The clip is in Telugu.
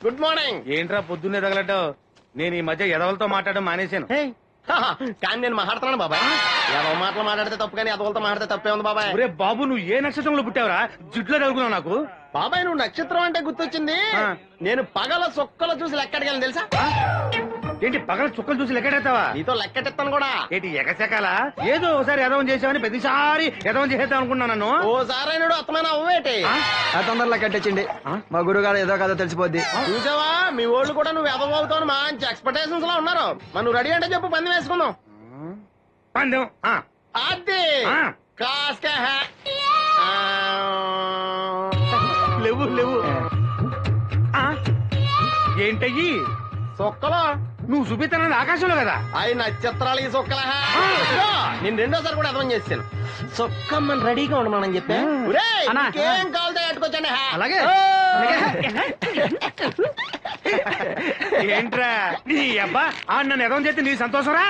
Good morning. ఏంట్రా పొద్దున్నే తగలడ్డావు? నేను ఈ మధ్య ఎదవలతో మాట్లాడడం మానేశాను. కానీ నేను మాట్లాడుతున్నాను బాబాయ్. ఎవరి మాటలు మాట్లాడితే తప్పు, కానీ అదవులతో మాట్లాడితే తప్పే ఉంది బాబాయ్. ఒరే బాబు, నువ్వు ఏ నక్షత్రంలో పుట్టావురా? జుట్లో తగులుకున్నావు నాకు. బాబాయ్ నువ్వు నక్షత్రం అంటే గుర్తొచ్చింది. నేను పగల సొక్కలు చూసి లెక్కడికెళ్ళను తెలుసా? ఏంటి పగల చుక్కలు చూసి లెక్కెడతావా? నీతో లెక్కటెత్తాను కూడా. ఏంటి ఎగసెకాల? ఏదో ఒకసారి ఎదవం చేసావని ప్రతిసారి ఎదవం చేసేద్దాం అనుకున్నాను నన్ను. ఓసారైనడు అత్తమైన అవ్వేటి తొందరలో కట్టించండి. మా గురుగారు ఏదో కదా తెలిసిపోద్ది. చూసావా, మీ వాళ్ళు కూడా నువ్వు ఎదవవుతావు మంచి ఎక్స్పెక్టేషన్స్ లో ఉన్నారు. మరి నువ్వు రెడీ అంటే చెప్పు, పందెం వేసుకుందాం. పందెం అది కాస్క లేవు లేవు. ఏంటయ్యి సొక్కలో నువ్వు చూపిస్తానది ఆకాశంలో కదా? అవి నక్షత్రాలు ఈ సొక్కల. నేను రెండోసారి కూడా అర్థం చేశాను. సొక్కమ్మని రెడీగా ఉండమని చెప్పా. ఏం కావాలితే పెట్టుకోవచ్చండి. అలాగే. ఏంట్రా నీ అబ్బా నన్ను ఎదవం చేస్తే నీ సంతోషరా?